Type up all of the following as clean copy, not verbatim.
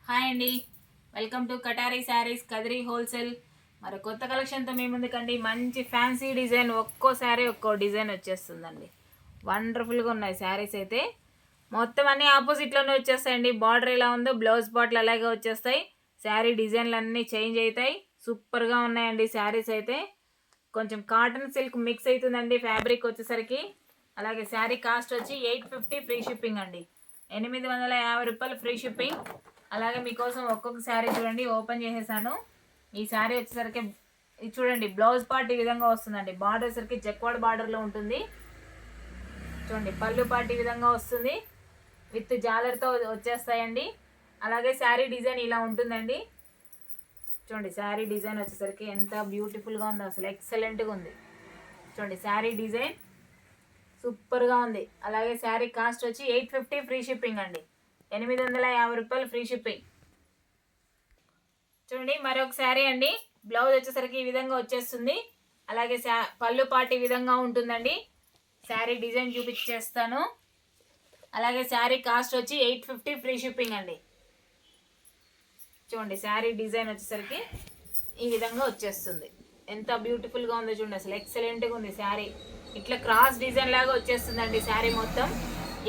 Hi అండి, welcome to కటారీ saris Kadiri wholesale. మరి కొత్త కలెక్షన్తో మీ ముందుకండి. మంచి ఫ్యాన్సీ డిజైన్, ఒక్కో శారీ ఒక్కో డిజైన్ వచ్చేస్తుందండి. వండర్ఫుల్గా ఉన్నాయి శారీస్ అయితే. మొత్తం అన్నీ ఆపోజిట్లోనే వచ్చేస్తాయండి. బార్డర్ ఎలా ఉందో బ్లౌజ్ పార్ట్లు అలాగే వచ్చేస్తాయి. శారీ డిజైన్లు అన్నీ చేంజ్ అవుతాయి. సూపర్గా ఉన్నాయండి శారీస్ అయితే. కొంచెం కాటన్ సిల్క్ మిక్స్ అవుతుందండి ఫ్యాబ్రిక్ వచ్చేసరికి. అలాగే శారీ కాస్ట్ వచ్చి 850 ఫ్రీ షిప్పింగ్ అండి. 850 రూపాయలు ఫ్రీ షిప్పింగ్. అలాగే మీకోసం ఒక్కొక్క శారీ చూడండి ఓపెన్ చేసేసాను. ఈ శారీ వచ్చేసరికి ఇది చూడండి, బ్లౌజ్ పార్ట్ ఈ విధంగా వస్తుందండి. బార్డర్ వచ్చేసరికి చెక్వర్డ్ బార్డర్లో ఉంటుంది. చూడండి, పళ్ళు పార్ట్ ఈ విధంగా వస్తుంది, విత్ జాలర్తో వచ్చేస్తాయండి. అలాగే శారీ డిజైన్ ఇలా ఉంటుందండి. చూడండి, శారీ డిజైన్ వచ్చేసరికి ఎంత బ్యూటిఫుల్గా ఉందో, అసలు ఎక్సలెంట్గా ఉంది. చూడండి, శారీ డిజైన్ సూపర్గా ఉంది. అలాగే శారీ కాస్ట్ వచ్చి 850 ఫ్రీ షిప్పింగ్ అండి. 850 రూపాయలు ఫ్రీ షిప్పింగ్. చూడండి, మరొక శారీ అండి. బ్లౌజ్ వచ్చేసరికి ఈ విధంగా వచ్చేస్తుంది. అలాగే పళ్ళు పాటు ఈ విధంగా ఉంటుందండి. శారీ డిజైన్ చూపించేస్తాను. అలాగే శారీ కాస్ట్ వచ్చి 850 ఫ్రీ షిప్పింగ్ అండి. చూడండి, శారీ డిజైన్ వచ్చేసరికి ఈ విధంగా వచ్చేస్తుంది. ఎంత బ్యూటిఫుల్గా ఉందో చూడండి, అసలు ఎక్సలెంట్గా ఉంది శారీ. ఇట్లా క్రాస్ డిజైన్ లాగా వచ్చేస్తుందండి శారీ మొత్తం.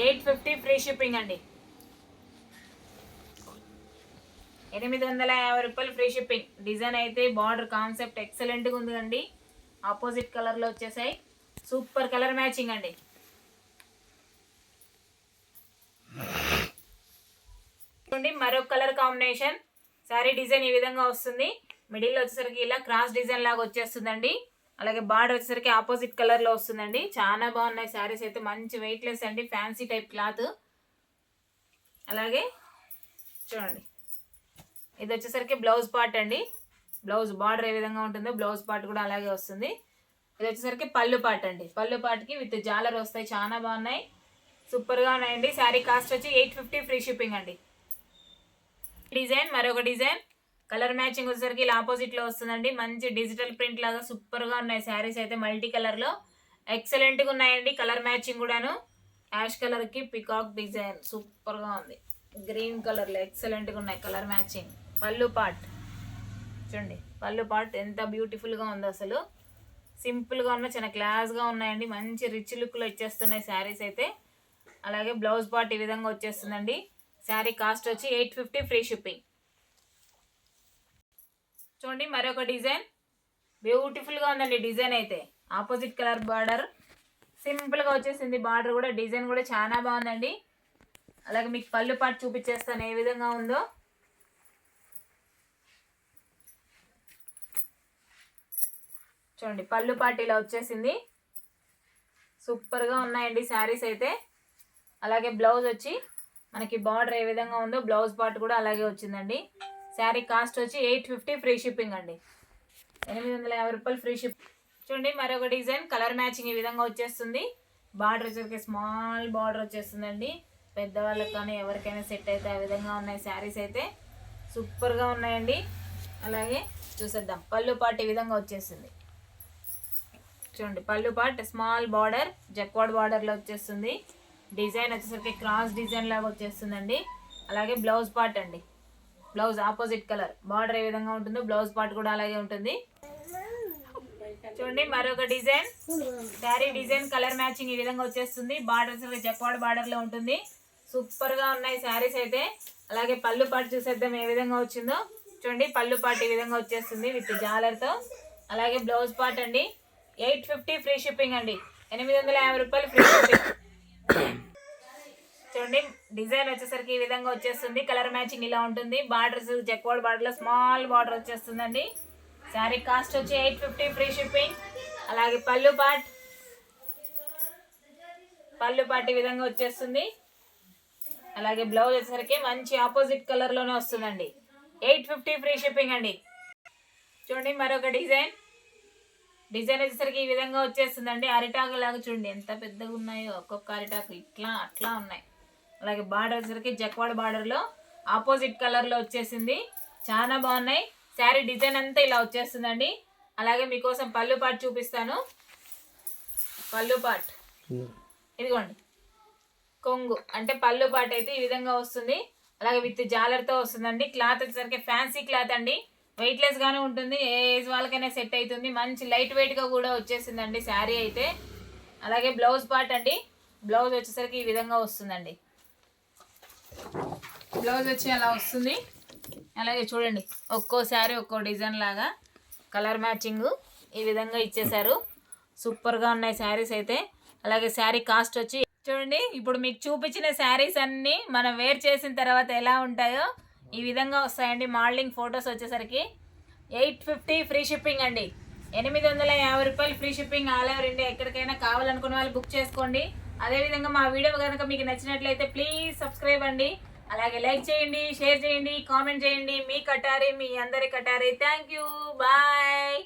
850 ఫ్రీ షిప్పింగ్ అండి. 850 రూపాయలు ఫ్రీ షిప్పింగ్. డిజైన్ అయితే బార్డర్ కాన్సెప్ట్ ఎక్సలెంట్గా ఉంది అండి. ఆపోజిట్ కలర్లో వచ్చేసాయి. సూపర్ కలర్ మ్యాచింగ్ అండి. చూడండి, మరొక కలర్ కాంబినేషన్. శారీ డిజైన్ ఈ విధంగా వస్తుంది. మిడిల్ వచ్చేసరికి ఇలా క్రాస్ డిజైన్ లాగా వచ్చేస్తుందండి. అలాగే బార్డర్ వచ్చేసరికి ఆపోజిట్ కలర్లో వస్తుందండి. చాలా బాగున్నాయి శారీస్ అయితే. మంచి వెయిట్లెస్ అండి, ఫ్యాన్సీ టైప్ క్లాత్. అలాగే చూడండి, ఇది వచ్చేసరికి బ్లౌజ్ పార్ట్ అండి. బ్లౌజ్ బార్డర్ ఏ విధంగా ఉంటుందో బ్లౌజ్ పార్ట్ కూడా అలాగే వస్తుంది. ఇది వచ్చేసరికి పళ్ళు పార్ట్ అండి. పళ్ళు పార్ట్కి విత్ జాలర్ వస్తాయి. చాలా బాగున్నాయి, సూపర్గా ఉన్నాయండి. శారీ కాస్ట్ వచ్చి 850 ఫ్రీ షిప్పింగ్ అండి. డిజైన్ మరొక డిజైన్, కలర్ మ్యాచింగ్ వచ్చేసరికి ఇలా ఆపోజిట్లో వస్తుందండి. మంచి డిజిటల్ ప్రింట్ లాగా సూపర్గా ఉన్నాయి శారీస్ అయితే. మల్టీ కలర్లో ఎక్సలెంట్గా ఉన్నాయండి. కలర్ మ్యాచింగ్ కూడాను యాష్ కలర్కి పికాక్ డిజైన్ సూపర్గా ఉంది. గ్రీన్ కలర్లో ఎక్సలెంట్గా ఉన్నాయి కలర్ మ్యాచింగ్. పళ్ళు పార్ట్ చూడండి, పళ్ళు పార్ట్ ఎంత బ్యూటిఫుల్గా ఉందో అసలు. సింపుల్గా ఉన్న చాలా క్లాస్గా ఉన్నాయండి. మంచి రిచ్ లుక్లో వచ్చేస్తున్నాయి శారీస్ అయితే. అలాగే బ్లౌజ్ పార్ట్ ఈ విధంగా వచ్చేస్తుందండి. శారీ కాస్ట్ వచ్చి 850 ఫ్రీ షిప్పింగ్. చూడండి, మరొక డిజైన్ బ్యూటిఫుల్గా ఉందండి. డిజైన్ అయితే ఆపోజిట్ కలర్ బార్డర్ సింపుల్గా వచ్చేసింది. బార్డర్ కూడా డిజైన్ కూడా చాలా బాగుందండి. అలాగే మీకు పళ్ళు పాటు చూపించేస్తాను ఏ విధంగా ఉందో. చూడండి, పళ్ళు పాటు ఇలా వచ్చేసింది. సూపర్గా ఉన్నాయండి శారీస్ అయితే. అలాగే బ్లౌజ్ వచ్చి మనకి బార్డర్ ఏ విధంగా ఉందో బ్లౌజ్ పార్ట్ కూడా అలాగే వచ్చిందండి. శారీ కాస్ట్ వచ్చి 850 ఫ్రీ షిప్పింగ్ అండి. 850 రూపాయలు ఫ్రీ షిప్. చూడండి, మరొక డిజైన్ కలర్ మ్యాచింగ్ ఈ విధంగా వచ్చేస్తుంది. బార్డర్ వచ్చేసరికి స్మాల్ బార్డర్ వచ్చేస్తుందండి. పెద్దవాళ్ళకి కానీ ఎవరికైనా సెట్ అయితే ఆ విధంగా ఉన్నాయి శారీస్ అయితే. సూపర్గా ఉన్నాయండి. అలాగే చూసేద్దాం, పళ్ళు పార్ట్ ఈ విధంగా వచ్చేసింది. చూడండి, పళ్ళు పార్ట్ స్మాల్ బార్డర్ జక్వాడ్ బార్డర్లో వచ్చేస్తుంది. డిజైన్ వచ్చేసరికి క్రాస్ డిజైన్ లాగా వచ్చేస్తుందండి. అలాగే బ్లౌజ్ పార్ట్ అండి. బ్లౌజ్ ఆపోజిట్ కలర్ బార్డర్ ఏ విధంగా ఉంటుందో బ్లౌజ్ పార్ట్ కూడా అలాగే ఉంటుంది. చూడండి, మరొక design. Sari design colour matching ఈ విధంగా వచ్చేస్తుంది. బార్డర్ జక్వాడ్ బార్డర్లో ఉంటుంది. సూపర్గా ఉన్నాయి శారీస్ అయితే. అలాగే పళ్ళు పాటు చూసేద్దాం ఏ విధంగా వచ్చిందో. చూడండి, పళ్ళు పాటు ఈ విధంగా వచ్చేస్తుంది విత్ జాలర్తో. అలాగే బ్లౌజ్ పార్ట్ అండి. 850 ఫ్రీ షిప్పింగ్ అండి. 850 రూపాయలు ఫ్రీ షిప్పింగ్. చూడండి, డిజైన్ వచ్చేసరికి ఈ విధంగా వచ్చేస్తుంది. కలర్ మ్యాచింగ్ ఇలా ఉంటుంది. బార్డర్స్ జక్వాడ్ బార్డర్లో స్మాల్ బార్డర్ వచ్చేస్తుందండి. శారీ కాస్ట్ వచ్చి 850 ఫ్రీ షిప్పింగ్. అలాగే పళ్ళు పార్ట్ ఈ విధంగా వచ్చేస్తుంది. అలాగే బ్లౌజ్ వచ్చేసరికి మంచి ఆపోజిట్ కలర్లోనే వస్తుందండి. 850 ఫ్రీ షిప్పింగ్ అండి. చూడండి, మరొక డిజైన్ వచ్చేసరికి ఈ విధంగా వచ్చేస్తుందండి. అరిటాకు లాగా చూడండి ఎంత పెద్దగా ఉన్నాయో ఒక్కొక్క అరిటాకు. ఇట్లా అట్లా ఉన్నాయి. అలాగే బార్డర్ వచ్చేసరికి జక్వాడ్ బార్డర్లో ఆపోజిట్ కలర్లో వచ్చేసింది. చాలా బాగున్నాయి. శారీ డిజైన్ అంతా ఇలా వచ్చేస్తుందండి. అలాగే మీకోసం పళ్ళు పాటు చూపిస్తాను. పళ్ళు పాట్ ఇదిగోండి, కొంగు అంటే పళ్ళు పాటు అయితే ఈ విధంగా వస్తుంది. అలాగే విత్ జాలర్తో వస్తుందండి. క్లాత్ వచ్చేసరికి ఫ్యాన్సీ క్లాత్ అండి, వెయిట్లెస్ గానే ఉంటుంది, ఏ ఏజ్ వాళ్ళకైనా సెట్ అవుతుంది. మంచి లైట్ వెయిట్ గా కూడా వచ్చేసిందండి శారీ అయితే. అలాగే బ్లౌజ్ పార్ట్ అండి, బ్లౌజ్ వచ్చేసరికి ఈ విధంగా వస్తుందండి. బ్లౌజ్ వచ్చి అలా వస్తుంది. అలాగే చూడండి, ఒక్కో శారీ ఒక్కో డిజైన్ లాగా కలర్ మ్యాచింగ్ ఈ విధంగా ఇచ్చేసారు. సూపర్గా ఉన్నాయి శారీస్ అయితే. అలాగే శారీ కాస్ట్ వచ్చి చూడండి, ఇప్పుడు మీకు చూపించిన శారీస్ అన్నీ మనం వేర్ చేసిన తర్వాత ఎలా ఉంటాయో ఈ విధంగా వస్తాయండి. మోడలింగ్ ఫొటోస్ వచ్చేసరికి 850 ఫ్రీ షిప్పింగ్ అండి. 850 రూపాయలు free shipping all over India. ఎక్కడికైనా కావాలనుకున్న వాళ్ళు బుక్ చేసుకోండి. అదేవిధంగా మా వీడియో కనుక మీకు నచ్చినట్లయితే ప్లీజ్ సబ్స్క్రైబ్ అండి. అలాగే లైక్ చేయండి, షేర్ చేయండి, కామెంట్ చేయండి. మీ కటారి, మీ అందరి కటారి. Thank you, bye.